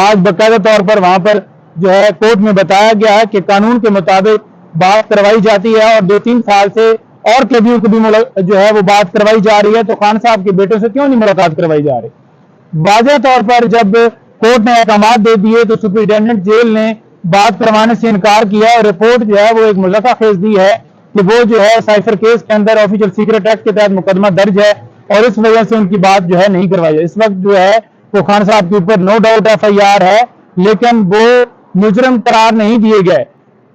آج باقاعدہ طور پر وہاں پر جو ہے کورٹ میں بتایا گیا ہے کہ قانون کے مطابق بات کروائی جاتی ہے، اور 2-3 سال سے اور قیدیوں کو بھی جو ہے وہ بات کروائی جا رہی ہے، تو خان صاحب کے بیٹوں سے کیوں نہیں ملاقات کروائی جا رہی؟ واضح طور پر جب کورٹ نے احکامات دے دیے تو سپرنٹینڈنٹ جیل نے بات کروانے سے انکار کیا، اور رپورٹ جو ہے وہ ایک مضحکہ خیز دی ہے کہ وہ جو ہے سائفر کیس کے اندر آفیشل سیکرٹ ایکٹ کے تحت مقدمہ درج ہے، اور اس وجہ سے ان کی بات جو ہے نہیں کروائی ہے۔ اس وقت جو ہے وہ خان صاحب کے اوپر نو ڈاؤٹ FIR ہے، لیکن وہ مجرم قرار نہیں دیے گئے۔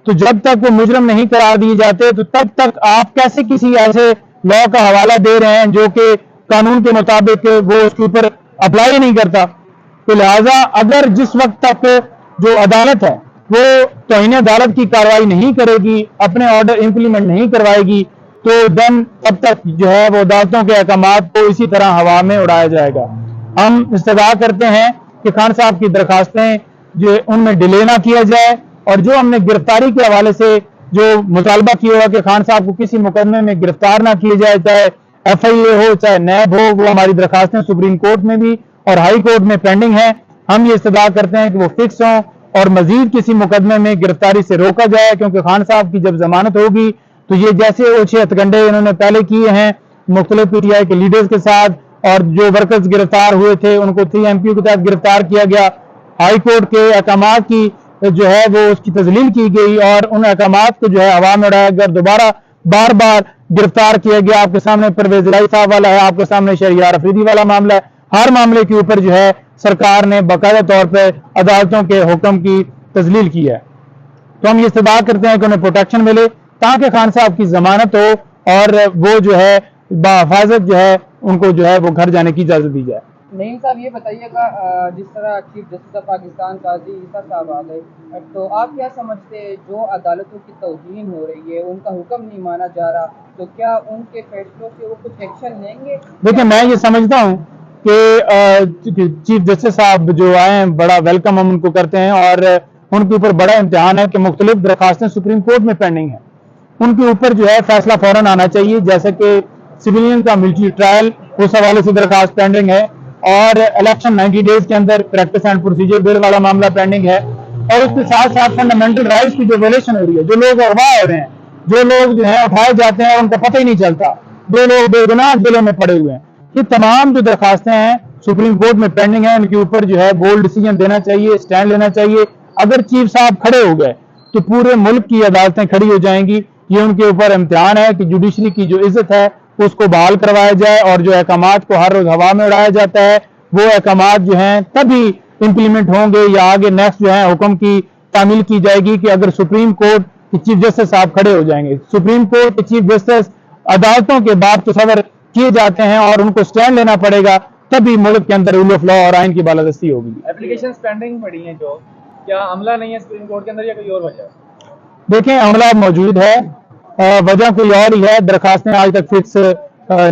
تو جب تک وہ مجرم نہیں قرار دیے جاتے تو تب تک آپ کیسے کسی ایسے لا کا حوالہ دے رہے ہیں جو کہ قانون کے مطابق وہ اس کے اوپر اپلائی نہیں کرتا؟ تو لہٰذا اگر جس وقت تک جو عدالت ہے وہ توہین عدالت کی کارروائی نہیں کرے گی، اپنے آرڈر امپلیمنٹ نہیں کروائے گی، تو دن تب تک جو ہے وہ عدالتوں کے احکامات کو اسی طرح ہوا میں اڑایا جائے گا۔ ہم استدعا کرتے ہیں کہ خان صاحب کی درخواستیں جو ان میں ڈیلے نہ کیا جائے، اور جو ہم نے گرفتاری کے حوالے سے جو مطالبہ کیا ہوا کہ خان صاحب کو کسی مقدمے میں گرفتار نہ کیے جائے، چاہے FIA ہو چاہے نیب ہو، وہ ہماری درخواستیں سپریم کورٹ میں بھی اور ہائی کورٹ میں پینڈنگ ہیں۔ ہم یہ استدعا کرتے ہیں کہ وہ فکس ہوں اور مزید کسی مقدمے میں گرفتاری سے روکا جائے، کیونکہ خان صاحب کی جب ضمانت ہوگی تو یہ جیسے اوچھے ہتھکنڈے انہوں نے پہلے کیے ہیں مختلف PTI کے لیڈرز کے ساتھ، اور جو ورکرز گرفتار ہوئے تھے ان کو 3 MPO کے تحت گرفتار کیا گیا، ہائی کورٹ کے احکامات کی جو ہے وہ اس کی تذلیل کی گئی، اور ان احکامات کو جو ہے عوام میں اڑایا گیا، دوبارہ بار بار گرفتار کیا گیا۔ آپ کے سامنے پرویز الہی صاحب والا ہے، آپ کے سامنے شہریار افریدی والا معاملہ ہے۔ ہر معاملے کے اوپر جو ہے سرکار نے باقاعدہ طور پہ عدالتوں کے حکم کی تذلیل کی ہے۔ تو ہم یہ استدعا کرتے ہیں کہ انہیں پروٹیکشن ملے تاکہ خان صاحب کی ضمانت ہو، اور وہ جو ہے بحفاظت جو ہے ان کو جو ہے وہ گھر جانے کی اجازت دی جائے۔ نعیم صاحب یہ بتائیے گا، جس طرح چیف جسٹس آف پاکستان قاضی عیسیٰ صاحب آ گئے، تو آپ کیا سمجھتے ہیں جو عدالتوں کی توہین ہو رہی ہے، ان کا حکم نہیں مانا جا رہا، تو کیا ان کے فیصلوں سے وہ کچھ ایکشن لیں گے؟ دیکھیں میں یہ سمجھتا ہوں کہ چیف جسٹس صاحب جو آئے ہیں بڑا ویلکم ہم ان کو کرتے ہیں، اور ان کے اوپر بڑا امتحان ہے کہ مختلف درخواستیں سپریم کورٹ میں پینڈنگ ہیں، ان کے اوپر جو ہے فیصلہ فوراً آنا چاہیے، جیسے کہ سویلین کا ملٹری ٹرائل اس حوالے سے درخواست پینڈنگ ہے، اور الیکشن 90 ڈیز کے اندر پریکٹس اینڈ پروسیجر بل والا معاملہ پینڈنگ ہے، اور اس کے ساتھ ساتھ فنڈامنٹل رائٹس کی جو ویلیشن ہو رہی ہے، جو لوگ اغوا ہو رہے ہیں، جو لوگ جو ہیں اٹھائے جاتے ہیں اور ان کا پتہ ہی نہیں چلتا، جو لوگ بے گناہ جیلوں میں پڑے ہوئے ہیں، یہ تمام جو درخواستیں ہیں سپریم کورٹ میں پینڈنگ ہیں، ان کے اوپر جو ہے بولڈ ڈیسیجن دینا چاہیے، سٹینڈ لینا چاہیے۔ اگر چیف صاحب کھڑے ہو گئے تو پورے ملک کی عدالتیں کھڑی ہو جائیں گی۔ یہ ان کے اوپر امتحان ہے کہ جوڈیشری کی جو عزت ہے اس کو بحال کروایا جائے، اور جو احکامات کو ہر روز ہوا میں اڑایا جاتا ہے وہ احکامات جو ہیں تبھی امپلیمنٹ ہوں گے، یا آگے نیکسٹ جو ہے حکم کی تعمیل کی جائے گی کہ اگر سپریم کورٹ کے چیف جسٹس صاحب کھڑے ہو جائیں گے۔ سپریم کورٹ کے چیف جسٹس عدالتوں کے باب تصور کیے جاتے ہیں، اور ان کو سٹینڈ لینا پڑے گا، تبھی ملک کے اندر رول آف لا اور آئین کی بالادستی ہوگی۔ اپلیکیشنز پینڈنگ پڑی ہیں، جو کیا عملہ نہیں ہے سپریم کورٹ کے اندر، یا کوئی اور وجہ؟ دیکھیں عملہ موجود ہے، وجہ کوئی اور ہی ہے، درخواستیں آج تک فکس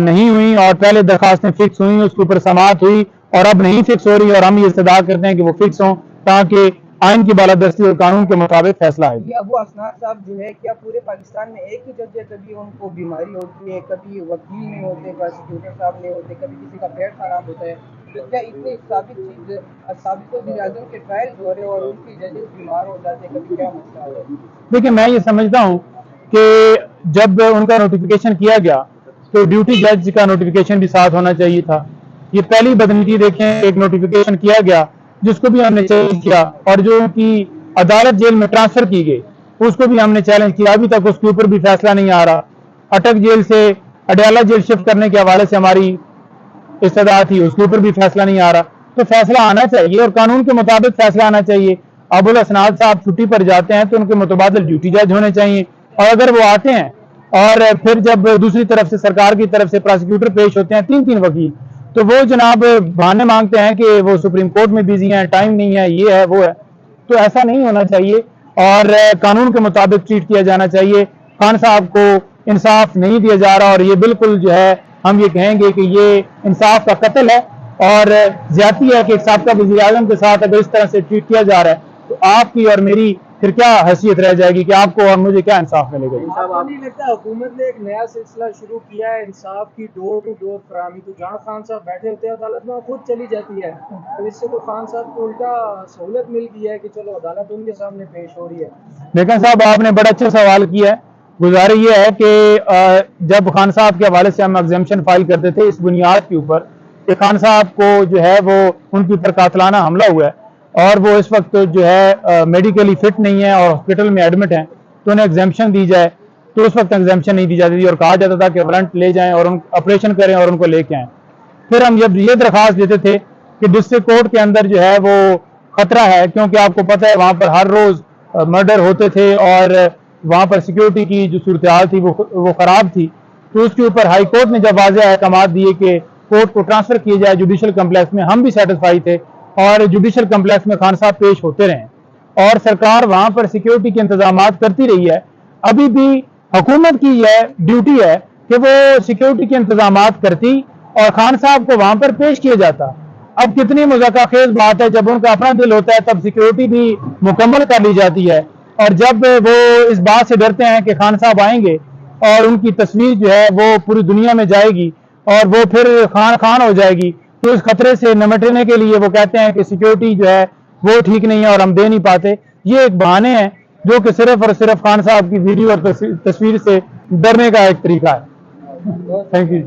نہیں ہوئی، اور پہلے درخواستیں فکس ہوئی اس کے اوپر سماعت ہوئی اور اب نہیں فکس ہو رہی، اور ہم یہ استدعا کرتے ہیں کہ وہ فکس ہوں تاکہ آئین کی بالادستی اور قانون کے مطابق فیصلہ آئے۔ یہ ابو اسناد صاحب جو ہے کیا پورے پاکستان میں ایک ہی جج ہے؟ کبھی ان کو بیماری ہوتی ہے، کبھی وکیل نہیں ہوتے، پروسیکیوٹر صاحب نہیں ہوتے، کبھی کسی کا پیٹ خراب ہوتا ہے، تو کیا اتنے سابق وزیر اعظم کے ٹرائل ہو رہے اور ان کی ججز بیمار ہو جاتے ہیں، کبھی کیا مسئلہ ہے؟ دیکھیں میں یہ سمجھتا ہوں کہ جب ان کا نوٹیفیکیشن کیا گیا تو ڈیوٹی جج کا نوٹیفیکیشن بھی ساتھ ہونا چاہیے تھا۔ یہ پہلی بدنیتی دیکھیں، ایک نوٹیفیکیشن کیا گیا جس کو بھی ہم نے چیلنج کیا، اور جو ان کی عدالت جیل میں ٹرانسفر کی گئی اس کو بھی ہم نے چیلنج کیا، ابھی تک اس کے اوپر بھی فیصلہ نہیں آ رہا۔ اٹک جیل سے اڈیالہ جیل شفٹ کرنے کے حوالے سے ہماری استدعا تھی، اس کے اوپر بھی فیصلہ نہیں آ رہا۔ تو فیصلہ آنا چاہیے اور قانون کے مطابق فیصلہ آنا چاہیے۔ ابو الاسناد صاحب چھٹی پر جاتے ہیں تو ان کے متبادل ڈیوٹی جج ہونے چاہیے، اور اگر وہ آتے ہیں اور پھر جب دوسری طرف سے سرکار کی طرف سے پروسیکیوٹر پیش ہوتے ہیں 3 وکیل، تو وہ جناب بہانے مانگتے ہیں کہ وہ سپریم کورٹ میں بیزی ہیں، ٹائم نہیں ہے، یہ ہے وہ ہے۔ تو ایسا نہیں ہونا چاہیے اور قانون کے مطابق ٹریٹ کیا جانا چاہیے۔ خان صاحب کو انصاف نہیں دیا جا رہا، اور یہ بالکل جو ہے ہم یہ کہیں گے کہ یہ انصاف کا قتل ہے اور زیادتی ہے کہ ایک سابقہ وزیر اعظم کے ساتھ اگر اس طرح سے ٹریٹ کیا جا رہا ہے تو آپ کی اور میری پھر کیا حیثیت رہ جائے گی کہ آپ کو اور مجھے کیا انصاف ملے گا؟ آپ کو نہیں لگتا حکومت نے ایک نیا سلسلہ شروع کیا ہے انصاف کی ڈور ٹو ڈور فراہمی؟ تو جہاں خان صاحب بیٹھے ہوتے ہیں عدالت میں خود چلی جاتی ہے، تو اس سے تو خان صاحب کو الٹا سہولت مل گئی ہے کہ چلو عدالت ان کے سامنے پیش ہو رہی ہے۔ لیکن صاحب آپ نے بڑا اچھا سوال کیا ہے۔ گزارش یہ ہے کہ جب خان صاحب کے حوالے سے ہم ایگزیمشن فائل کرتے تھے اس بنیاد کے اوپر کہ خان صاحب کو جو ہے وہ ان کے اوپر قاتلانہ حملہ ہوا ہے اور وہ اس وقت جو ہے میڈیکلی فٹ نہیں ہے اور ہاسپٹل میں ایڈمٹ ہیں، تو انہیں ایگزیمشن دی جائے، تو اس وقت ایگزیمشن نہیں دی جاتی تھی اور کہا جاتا تھا کہ وارنٹ لے جائیں اور آپریشن کریں اور ان کو لے کے آئیں۔ پھر ہم جب یہ درخواست دیتے تھے کہ ڈسٹرکٹ کورٹ کے اندر جو ہے وہ خطرہ ہے، کیونکہ آپ کو پتہ ہے وہاں پر ہر روز مرڈر ہوتے تھے اور وہاں پر سیکیورٹی کی جو صورتحال تھی وہ خراب تھی، تو اس کے اوپر ہائی کورٹ نے جب واضح احکامات دیے کہ کورٹ کو ٹرانسفر کیے جائے جوڈیشل کمپلیکس میں، ہم بھی سیٹسفائی تھے اور جوڈیشل کمپلیکس میں خان صاحب پیش ہوتے رہے اور سرکار وہاں پر سیکیورٹی کے انتظامات کرتی رہی ہے۔ ابھی بھی حکومت کی یہ ڈیوٹی ہے کہ وہ سیکیورٹی کے انتظامات کرتی اور خان صاحب کو وہاں پر پیش کیا جاتا۔ اب کتنی مذاکرہ خیز بات ہے، جب ان کا اپنا دل ہوتا ہے تب سیکیورٹی بھی مکمل کر لی جاتی ہے، اور جب وہ اس بات سے ڈرتے ہیں کہ خان صاحب آئیں گے اور ان کی تصویر جو ہے وہ پوری دنیا میں جائے گی اور وہ پھر خان ہو جائے گی، تو اس خطرے سے نمٹنے کے لیے وہ کہتے ہیں کہ سیکیورٹی جو ہے وہ ٹھیک نہیں ہے اور ہم دے نہیں پاتے۔ یہ ایک بہانے ہیں جو کہ صرف اور صرف خان صاحب کی ویڈیو اور تصویر سے ڈرنے کا ایک طریقہ ہے۔ Thank you.